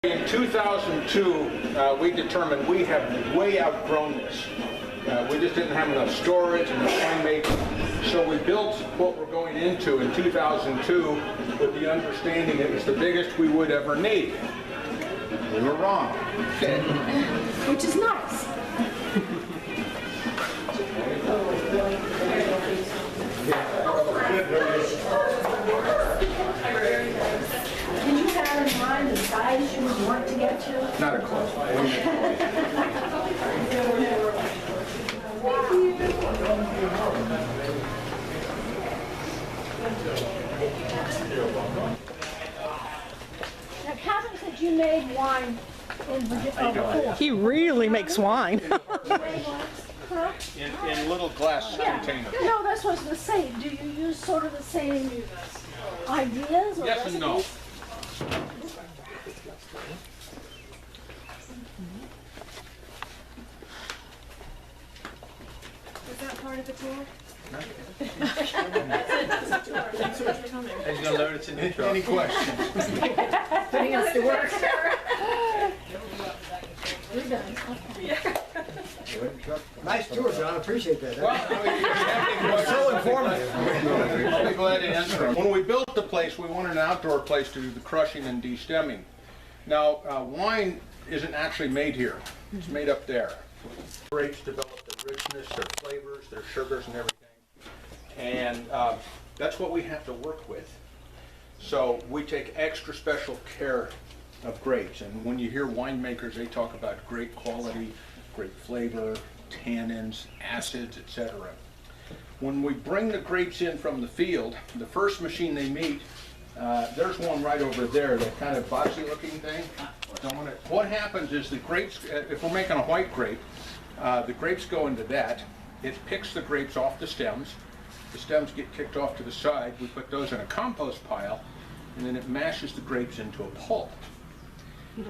In 2002, we determined we have way outgrown this. We just didn't have enough storage and winemaking. So we built what we're going into in 2002 with the understanding it was the biggest we would ever need. We were wrong. Which is nice. Did you have in mind the size you would want to get to? Not a close. Now, Kevin said you made wine in Virginia before. He really makes wine. Huh? In little glass containers. No, that's what I was going to say. Do you use sort of the same ideas or Yes and no. recipes? Is that part of the tour? He's gonna load it in the truck. Any questions? Putting us to work. We're done. Nice tour, John. I appreciate that. Well, I mean, if you have any questions, So informative. I'll be glad to answer them. When we built the place, we wanted an outdoor place to do the crushing and destemming. Now, wine isn't actually made here. It's made up there. Grapes develop their richness, their flavors, their sugars and everything. And that's what we have to work with. So we take extra special care of grapes. And when you hear winemakers, they talk about grape quality, grape flavor, tannins, acids, etc. When we bring the grapes in from the field, the first machine they meet, there's one right over there, that kind of boxy looking thing. What happens is the grapes, if we're making a white grape, the grapes go into that. It picks the grapes off the stems. The stems get kicked off to the side. We put those in a compost pile, and then it mashes the grapes into a pulp.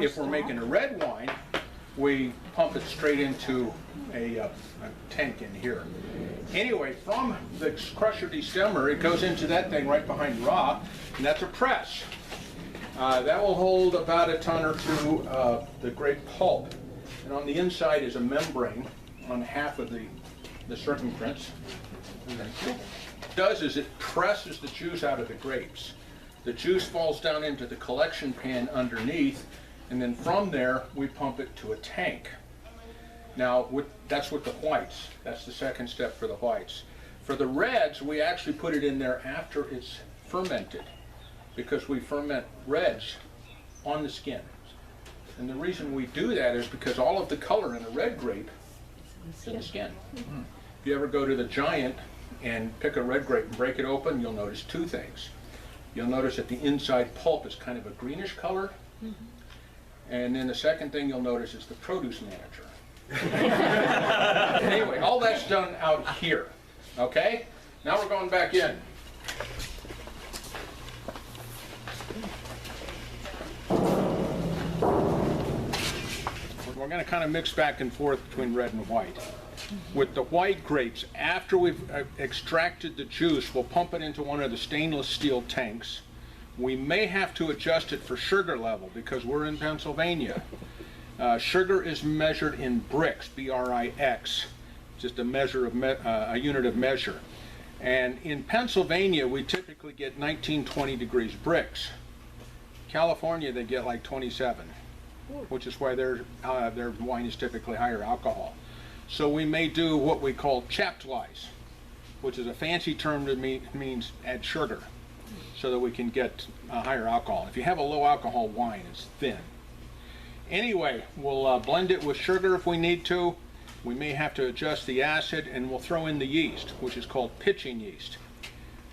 If we're making a red wine, we pump it straight into a tank in here. Anyway, from the crusher destemmer, it goes into that thing right behind raw, and that's a press. That will hold about a ton or two of the grape pulp. And on the inside is a membrane on half of the circumference. And then what it does is it presses the juice out of the grapes. The juice falls down into the collection pan underneath, and then from there we pump it to a tank. Now that's with the whites. That's the second step for the whites. For the reds, we actually put it in there after it's fermented, because we ferment reds on the skin. And the reason we do that is because all of the color in a red grape is in the skin. If you ever go to the Giant and pick a red grape and break it open, you'll notice two things. You'll notice that the inside pulp is kind of a greenish color. And then the second thing you'll notice is the produce manager. Anyway, all that's done out here. Okay? Now we're going back in. We're going to kind of mix back and forth between red and white. With the white grapes, after we've extracted the juice, we'll pump it into one of the stainless steel tanks. We may have to adjust it for sugar level because we're in Pennsylvania. Sugar is measured in bricks, B-R-I-X, just a measure of a unit of measure. And in Pennsylvania, we typically get 19, 20 degrees bricks. California, they get like 27, which is why their wine is typically higher alcohol. So we may do what we call chaptalize, which is a fancy term that means add sugar, so that we can get higher alcohol. If you have a low alcohol wine, it's thin. Anyway, we'll blend it with sugar if we need to. We may have to adjust the acid, and we'll throw in the yeast, which is called pitching yeast.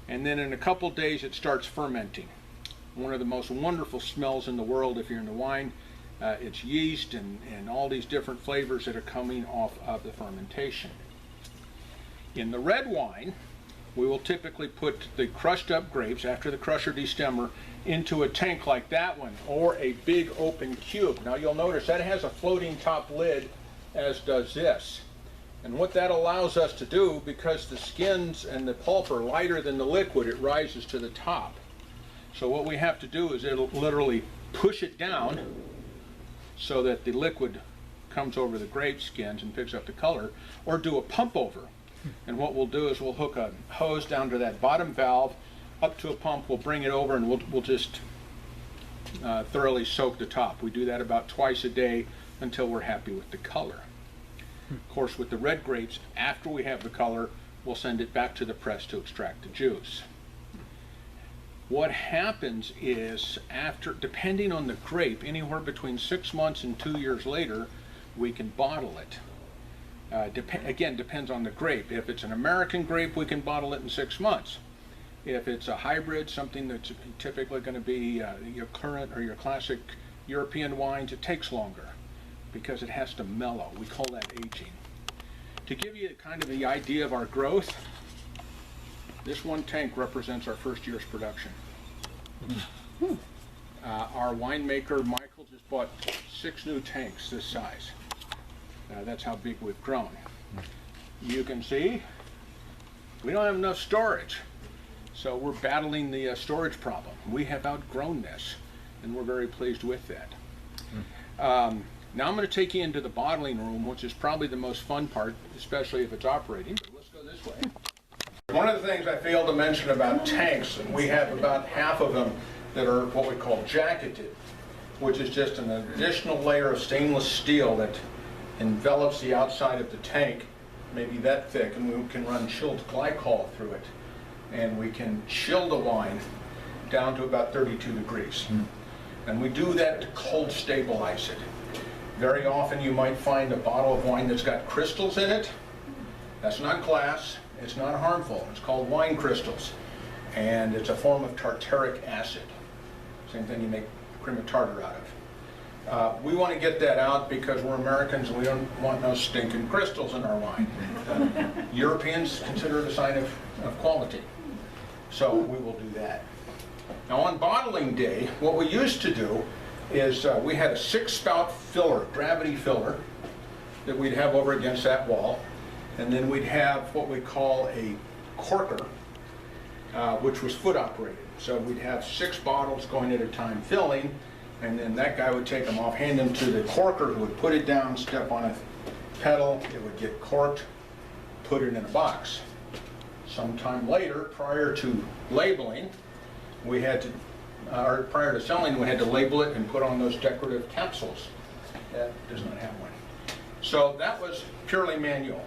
And then in a couple days it starts fermenting. One of the most wonderful smells in the world if you're into wine. It's yeast and all these different flavors that are coming off of the fermentation. In the red wine, we will typically put the crushed up grapes after the crusher destemmer into a tank like that one, or a big open cube. Now you'll notice that has a floating top lid, as does this. And what that allows us to do, because the skins and the pulp are lighter than the liquid, it rises to the top. So what we have to do is it'll literally push it down so that the liquid comes over the grape skins and picks up the color, or do a pump over. And what we'll do is we'll hook a hose down to that bottom valve up to a pump, we'll bring it over, and we'll just thoroughly soak the top. We do that about twice a day until we're happy with the color. Of course, with the red grapes, after we have the color, we'll send it back to the press to extract the juice. What happens is, after, depending on the grape, anywhere between 6 months and 2 years later, we can bottle it. Again, depends on the grape. If it's an American grape, we can bottle it in 6 months. If it's a hybrid, something that's typically going to be your current or your classic European wines, it takes longer because it has to mellow. We call that aging. To give you kind of the idea of our growth, this one tank represents our first year's production. Our winemaker, Michael, just bought 6 new tanks this size. That's how big we've grown. You can see we don't have enough storage. So we're battling the storage problem. We have outgrown this, and we're very pleased with that. Now I'm going to take you into the bottling room, which is probably the most fun part, especially if it's operating. But let's go this way. One of the things I failed to mention about tanks, and we have about half of them that are what we call jacketed, which is just an additional layer of stainless steel that envelops the outside of the tank, maybe that thick, and we can run chilled glycol through it. And we can chill the wine down to about 32 degrees. And we do that to cold stabilize it. Very often you might find a bottle of wine that's got crystals in it. That's not glass, it's not harmful. It's called wine crystals. And it's a form of tartaric acid. Same thing you make cream of tartar out of. We want to get that out because we're Americans and we don't want no stinking crystals in our wine. Europeans consider it a sign of quality. So we will do that. Now on bottling day, what we used to do is we had a 6-spout filler, gravity filler, that we'd have over against that wall. And then we'd have what we call a corker, which was foot operated. So we'd have 6 bottles going at a time filling, and then that guy would take them off, hand them to the corker, who would put it down, step on a pedal, it would get corked, put it in a box. Sometime later, prior to labeling, we had to, or prior to selling, we had to label it and put on those decorative capsules. That does not have one. So that was purely manual.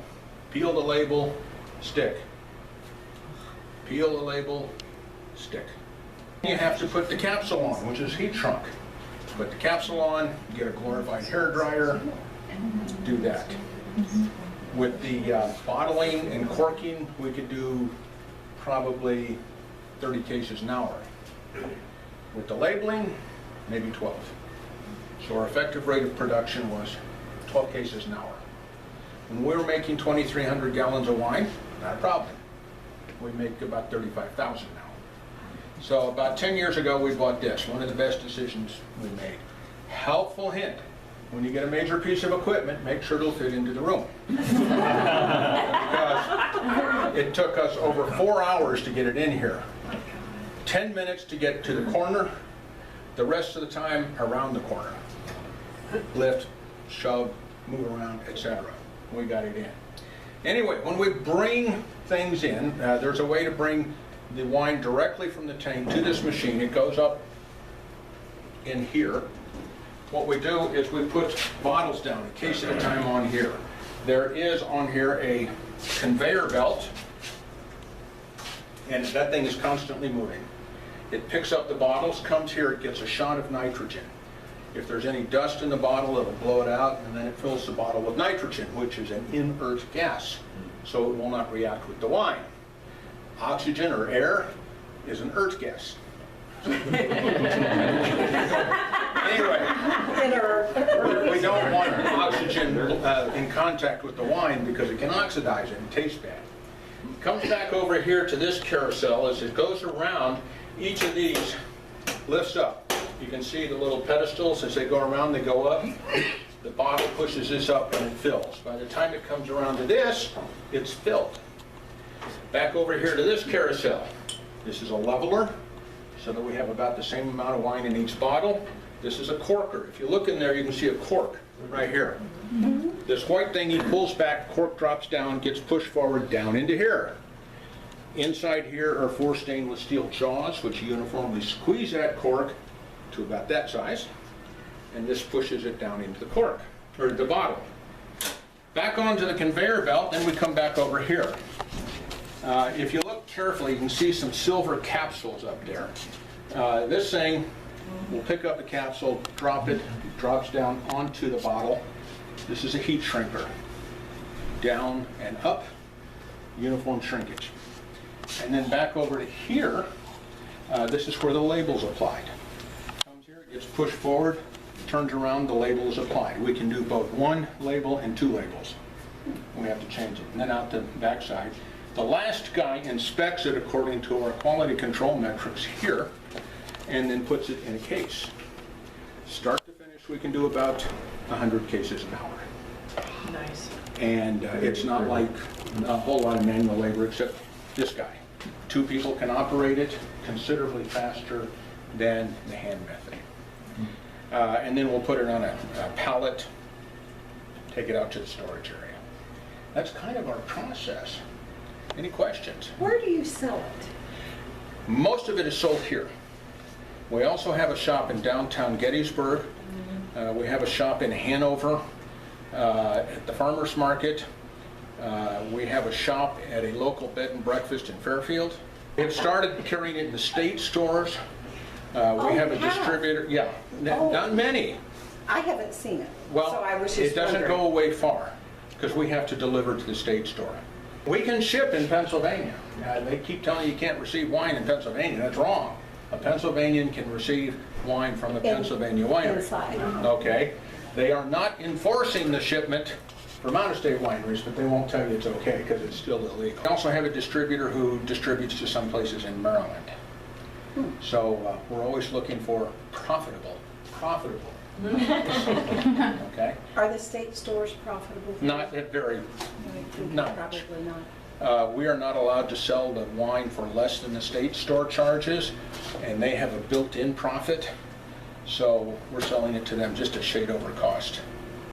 Peel the label, stick. Peel the label, stick. You have to put the capsule on, which is heat shrunk. Put the capsule on, get a glorified hair dryer, do that. With the bottling and corking, we could do probably 30 cases an hour. With the labeling, maybe 12. So our effective rate of production was 12 cases an hour. When we were making 2,300 gallons of wine, not a problem. We make about 35,000 now. So about 10 years ago, we bought this. One of the best decisions we made. Helpful hint. When you get a major piece of equipment, make sure it'll fit into the room. Because it took us over 4 hours to get it in here. 10 minutes to get to the corner, the rest of the time around the corner. Lift, shove, move around, etc. We got it in. Anyway, when we bring things in, there's a way to bring the wine directly from the tank to this machine. It goes up in here. What we do is we put bottles down, a case at a time on here. There is on here a conveyor belt, and that thing is constantly moving. It picks up the bottles, comes here, it gets a shot of nitrogen. If there's any dust in the bottle, it'll blow it out, and then it fills the bottle with nitrogen, which is an inert gas, so it will not react with the wine. Oxygen or air is an inert gas. Anyway, we don't want oxygen in contact with the wine because it can oxidize it and taste bad. It comes back over here to this carousel. As it goes around, each of these lifts up. You can see the little pedestals. As they go around, they go up. The bottle pushes this up and it fills. By the time it comes around to this, it's filled. Back over here to this carousel. This is a leveler, so that we have about the same amount of wine in each bottle. This is a corker. If you look in there, you can see a cork right here. This white thing he pulls back, cork drops down, gets pushed forward down into here. Inside here are 4 stainless steel jaws, which uniformly squeeze that cork to about that size, and this pushes it down into the cork, or the bottle. Back onto the conveyor belt, then we come back over here. If you look carefully, you can see some silver capsules up there. This thing will pick up the capsule, drop it, drops down onto the bottle. This is a heat shrinker. Down and up, uniform shrinkage. And then back over to here, this is where the label's applied. Comes here, it gets pushed forward, turns around, the label is applied. We can do both 1 label and 2 labels. We have to change it. And then out the back side. The last guy inspects it according to our quality control metrics here, and then puts it in a case. Start to finish, we can do about 100 cases an hour. Nice. And it's not like a whole lot of manual labor, except this guy. 2 people can operate it considerably faster than the hand method. And then we'll put it on a pallet, take it out to the storage area. That's kind of our process. Any questions? Where do you sell it? Most of it is sold here. We also have a shop in downtown Gettysburg. We have a shop in Hanover at the farmers market. We have a shop at a local bed and breakfast in Fairfield. We've started carrying it in the state stores. We have a distributor, yeah, not many. I haven't seen it, so Well, I was it just doesn't wondering. go away far because we have to deliver to the state store. We can ship in Pennsylvania. They keep telling you can't receive wine in Pennsylvania. That's wrong. A Pennsylvanian can receive wine from the Pennsylvania winery. Inside. Okay. They are not enforcing the shipment from out-of-state wineries, but they won't tell you it's okay because it's still illegal. We also have a distributor who distributes to some places in Maryland. So we're always looking for profitable. Okay? Are the state stores profitable? Not at very, not much. Probably not. We are not allowed to sell the wine for less than the state store charges, and they have a built-in profit, so we're selling it to them just a shade over cost.